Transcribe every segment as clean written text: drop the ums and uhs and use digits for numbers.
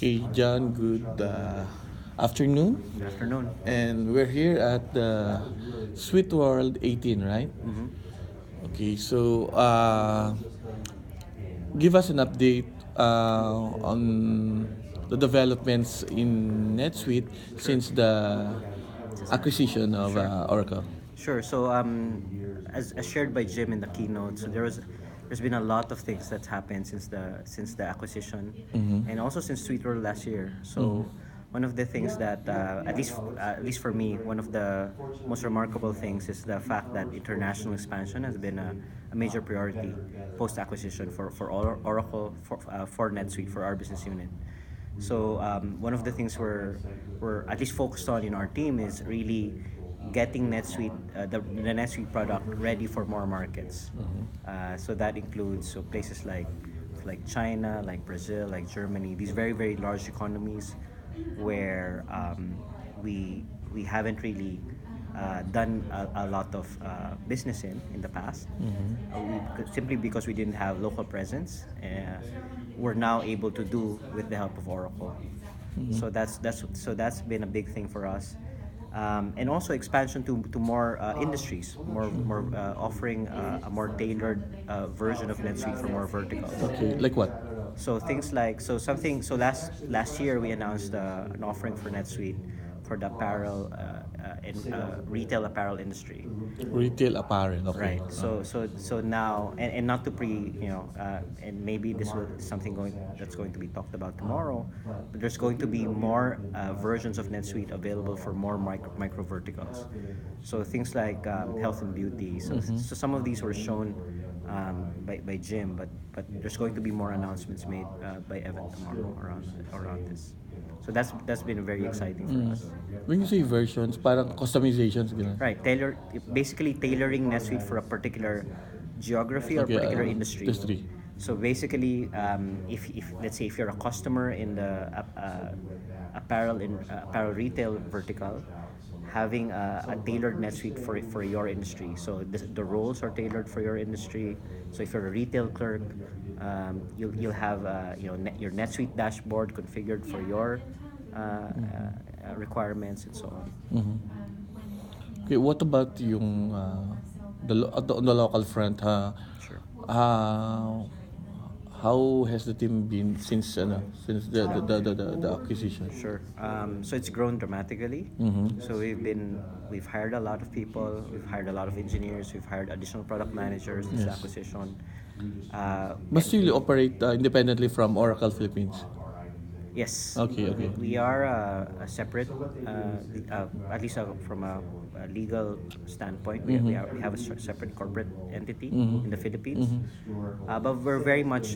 Okay, John, good afternoon. Good afternoon. And we're here at the Sweet World 18, right? Okay, so give us an update on the developments in NetSuite since the acquisition of Sure. Oracle. Sure. So, as shared by Jim in the keynote, there's been a lot of things that's happened since the acquisition, and also since Twitter last year. So, one of the things that at least for me, one of the most remarkable things is the fact that international expansion has been a major priority post acquisition for Oracle for NetSuite for our business unit. So one of the things we're at least focused on in our team is really getting NetSuite the NetSuite product ready for more markets. So that includes places like China, like Brazil, like Germany. These very large economies where we haven't really done a lot of business in the past. Simply because we didn't have local presence. We're now able to do with the help of Oracle. So that's been a big thing for us. And also expansion to more industries, more offering a more tailored version of NetSuite for more verticals. Okay, like what? So things like last year we announced an offering for NetSuite for the apparel and retail apparel industry. Retail apparel, okay. Right. So now, and not to and maybe something that's going to be talked about tomorrow, but there's going to be more versions of NetSuite available for more micro verticals. So things like health and beauty. So some of these were shown by Jim, but there's going to be more announcements made by Evan tomorrow around this. So that's been very exciting for us. When you say versions, parang customizations, gano'n. Right, basically tailoring NetSuite for a particular geography or Okay, particular industry. industry. So basically, if let's say if you're a customer in the apparel retail vertical, having a tailored NetSuite for your industry. So the roles are tailored for your industry. So if you're a retail clerk, you'll have your NetSuite dashboard configured for your requirements and so on. Okay, what about yung on the local front? Sure. How has the team been since the acquisition? Sure. So it's grown dramatically. So we've hired a lot of people. We've hired a lot of engineers. We've hired additional product managers. This Yes. acquisition. But still you operate independently from Oracle Philippines. Yes. Okay. We are a separate, at least from a legal standpoint. We have a separate corporate entity in the Philippines. But we're very much,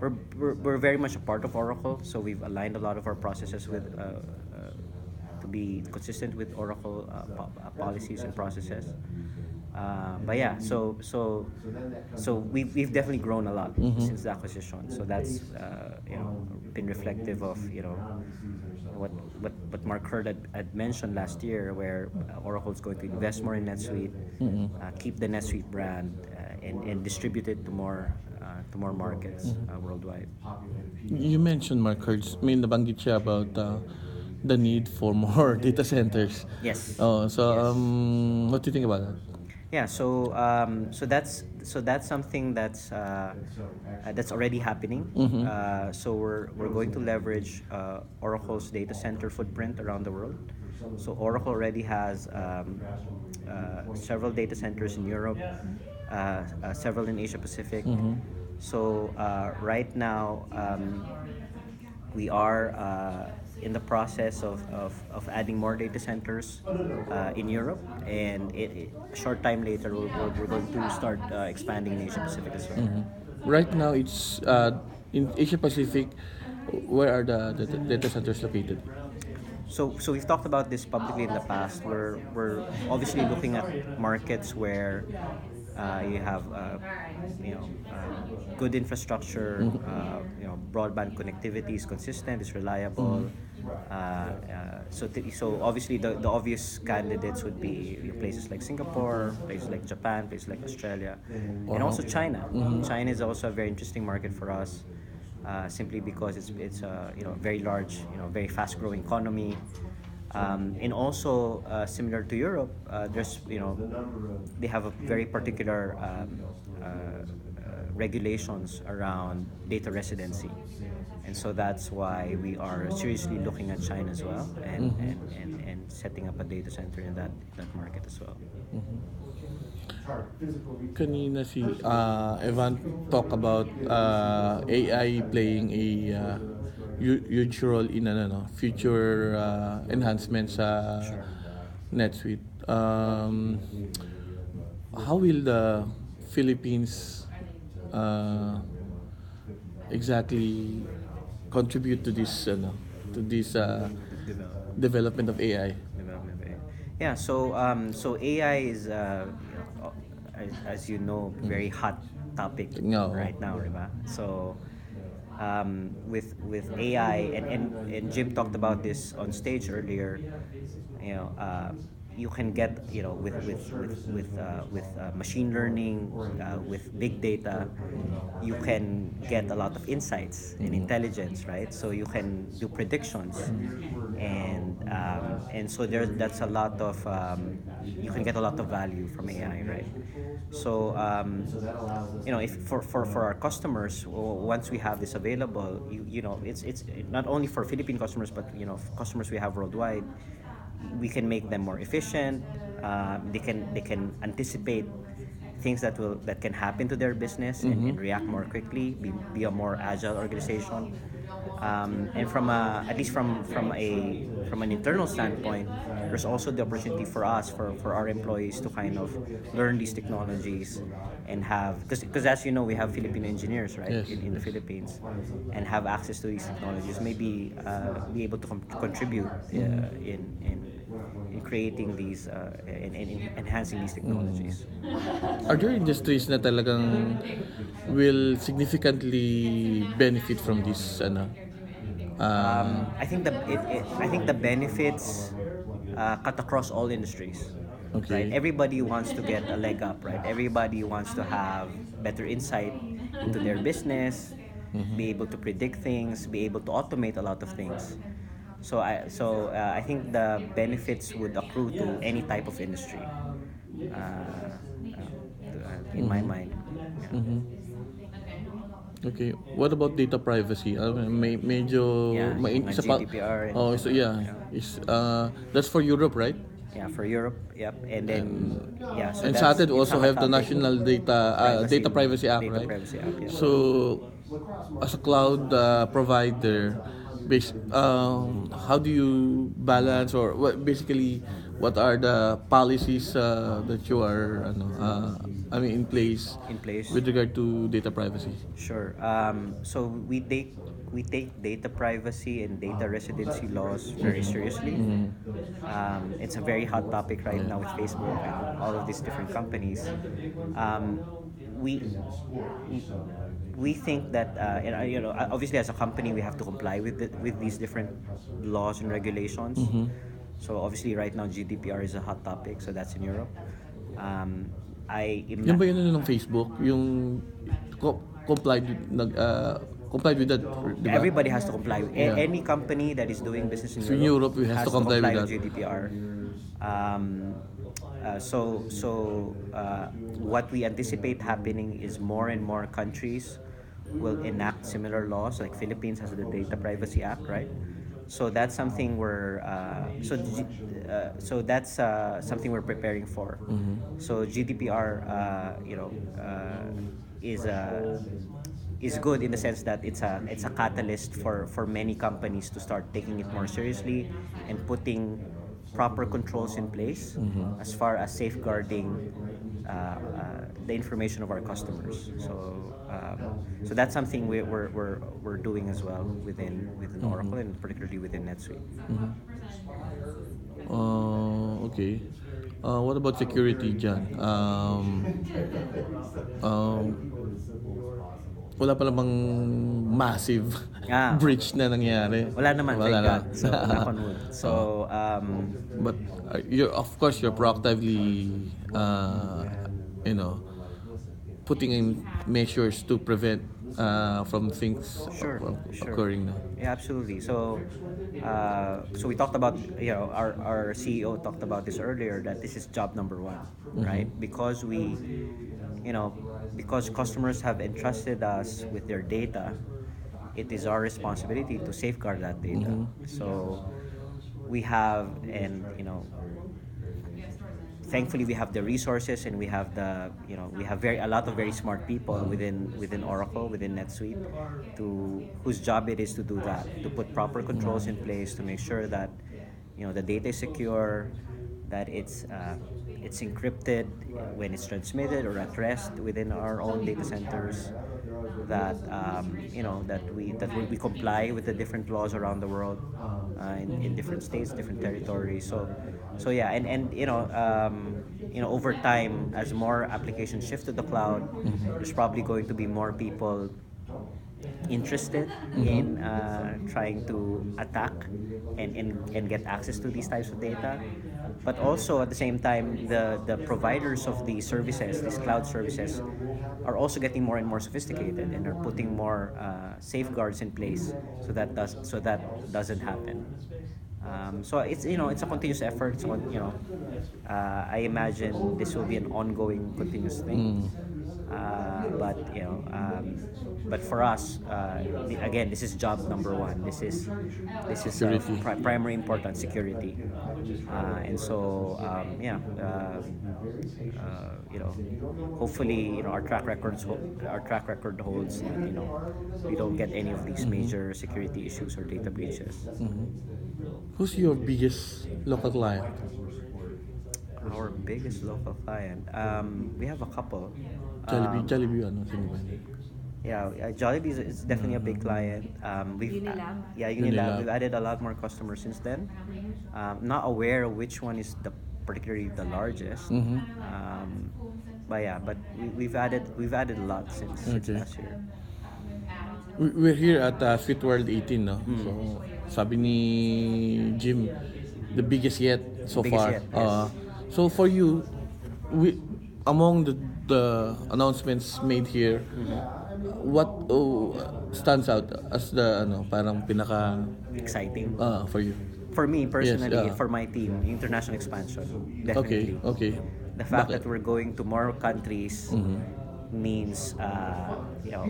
we're very much a part of Oracle. So we've aligned a lot of our processes with to be consistent with Oracle policies and processes. But yeah, so we've definitely grown a lot since the acquisition. So that's been reflective of what Mark Hurd had mentioned last year, where Oracle is going to invest more in NetSuite, keep the NetSuite brand, and distribute it to more markets worldwide. You mentioned Mark Hertz. May nabanggit siya about the need for more data centers. Yes. Oh, so Yes. what do you think about that? Yeah, so that's something that's already happening. So we're going to leverage Oracle's data center footprint around the world. So Oracle already has several data centers in Europe, several in Asia Pacific. So right now we are in the process of adding more data centers in Europe, and a short time later we're going to start expanding in Asia Pacific as well. Right now it's in Asia Pacific. Where are the data centers located? So we've talked about this publicly in the past. We're obviously looking at markets where you have good infrastructure, broadband connectivity is consistent, is reliable. So obviously the obvious candidates would be places like Singapore, places like Japan, places like Australia, and also China. China is also a very interesting market for us. simply because it's a very large, very fast growing economy. And also similar to Europe, there's they have a very particular regulations around data residency, and so that's why we are seriously looking at China as well, and setting up a data center in that market as well. Kanina si Evan talk about AI playing a huge role in future enhancements sa Sure. NetSuite. How will the Philippines uh, exactly contribute to this Develop. development of AI? Development of AI. Yeah, so AI is, as you know, very hot topic No. right now, diba? So with AI, and Jim talked about this on stage earlier. You know, you can get, with machine learning, with big data, you can get a lot of insights and intelligence, right? So you can do predictions, and so that's a lot of, you can get a lot of value from AI, right? So if for our customers, once we have this available, it's not only for Philippine customers, but customers we have worldwide. We can make them more efficient. They can anticipate things that can happen to their business, and react more quickly, be a more agile organization. And from at least from an internal standpoint, there's also the opportunity for us, for our employees, to kind of learn these technologies, and have, because as you know, we have Filipino engineers, right, Yes, in the yes. Philippines, and have access to these technologies, maybe be able to contribute in creating these, in enhancing these technologies. Are there industries na talagang will significantly benefit from this I think the benefits cut across all industries, right? okay. Everybody wants to get a leg up, right? Everybody wants to have better insight into their business, be able to predict things, be able to automate a lot of things. So I think the benefits would accrue to any type of industry. In my mind, yeah. Okay. What about data privacy? Medyo Yeah, yung isa pa. GDPR, and Oh, so yeah, yeah. is that's for Europe, right? Yeah, for Europe, yep. And then, yeah, so And that's, SATED it's a also hot have the topic. National Data Privacy Act, Data right? Privacy Act, yeah. So, as a cloud provider, how do you balance, or basically what are the policies that you are in place In place. with regard to data privacy? Sure. So we take data privacy and data residency laws very seriously. It's a very hot topic right now with Facebook and all of these different companies. Um, we we think that, obviously, as a company, we have to comply with these different laws and regulations. So obviously right now GDPR is a hot topic, so that's in Europe. Um, I Yan ima- ba yun ng Facebook? Yung complied with that, di ba? Everybody has to comply. Yeah. Any company that is doing business in So in Europe Europe, we has to has to comply with comply with that. GDPR. What we anticipate happening is more and more countries will enact similar laws. Like Philippines has the Data Privacy Act, right? So that's something we're preparing for. So GDPR, is a is good in the sense that it's a catalyst for many companies to start taking it more seriously, and putting proper controls in place as far as safeguarding the information of our customers. So that's something we're doing as well within Oracle, and particularly within NetSuite. Okay. What about security dyan? Um, wala pa namang massive Ah, breach na nangyari. wala naman, Wala thank na. God. So knock on wood. Oh. So But of course, you're proactively, you know, putting in measures to prevent from things Sure, sure. occurring now. Yeah, absolutely. So we talked about, our CEO talked about this earlier, that this is job number one, right? Because you know, because customers have entrusted us with their data, it is our responsibility to safeguard that data. So we have, and thankfully we have the resources, and we have we have a lot of very smart people within Oracle, within NetSuite, to whose job it is to do that, to put proper controls in place to make sure that the data is secure, that it's encrypted when it's transmitted or at rest within our own data centers, that we comply with the different laws around the world, in different states, different territories. So yeah, and over time, as more applications shift to the cloud, there's probably going to be more people interested in trying to attack and get access to these types of data. But also at the same time, the providers of these services, these cloud services, are also getting more and more sophisticated and are putting more safeguards in place, so that doesn't happen. So it's a continuous effort. So I imagine this will be an ongoing, continuous thing. But for us, again, this is job number one. This is of Security. primary importance, security. And so hopefully our track record holds that we don't get any of these major security issues or data breaches. Who's your biggest local client? Our biggest local client, we have a couple. Jollibee, Um, Jollibee, ano, sino ba yun? yeah, Jollibee is definitely a big client. Yeah, Unilab. Unilab. We've added a lot more customers since then. Not aware of which one is particularly the largest. But we've added a lot since Okay. last year. We're here at Sweet World 18, no? So, sabi ni Jim, the biggest yet so Biggest far. yet, yes. So for you, among the announcements made here, what stands out as the parang pinaka Exciting. for you? For me personally, Yes. for my team, international expansion, Okay, definitely. okay. The fact Bakit? that we're going to more countries means,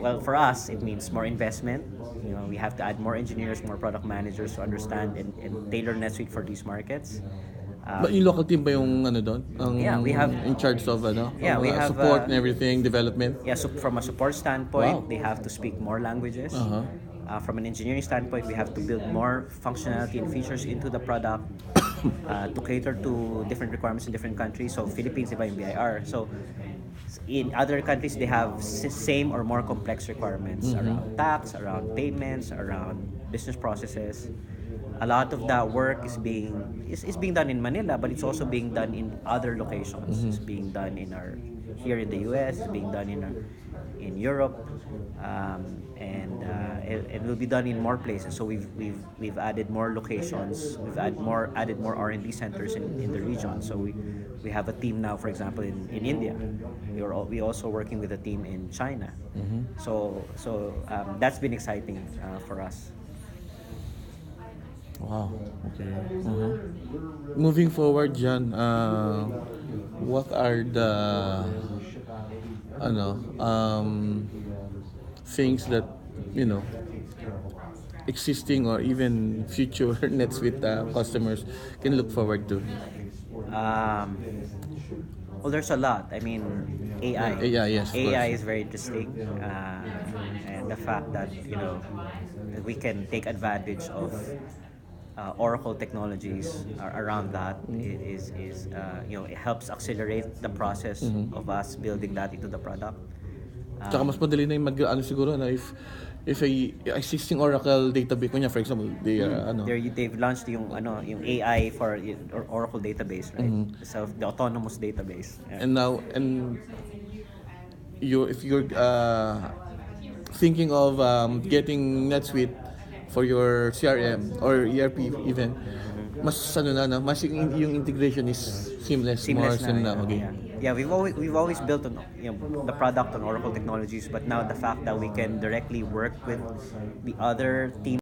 well, for us, it means more investment. We have to add more engineers, more product managers to understand and tailor NetSuite for these markets. But yung local team ba yung doon? Ang Yeah, we have. in charge of Yeah, we have. support and everything, development? Yeah, so from a support standpoint, Wow. they have to speak more languages. Uh-huh. From an engineering standpoint, we have to build more functionality and features into the product to cater to different requirements in different countries. So Philippines, iba yung BIR. So in other countries, they have same or more complex requirements around tax, around payments, around business processes. A lot of that work is being done in Manila, but it's also being done in other locations. It's being done here in the US. It's being done in Europe, and it will be done in more places. So we've added more locations. We've added more R&D centers in the region. So we have a team now, for example, in India. We also working with a team in China. So that's been exciting for us. Wow. Okay. Moving forward, Jan, what are the things that existing or even future NetSuite customers can look forward to? Um, well, there's a lot. I mean, AI. AI, yes, of AI course. is very interesting, and the fact that we can take advantage of Oracle technologies around that it helps accelerate the process of us building that into the product. Tsaka mas madali na yung siguro na if a existing Oracle database kunya, for example, they are They've launched yung AI for Oracle database, right? So the autonomous database. Yeah. and now if you're thinking of getting NetSuite for your CRM or ERP even, mas mas yung integration is seamless, more Seamless na, seamless na. yeah, Okay. yeah. yeah, we've always built on, the product on Oracle technologies, but now the fact that we can directly work with the other teams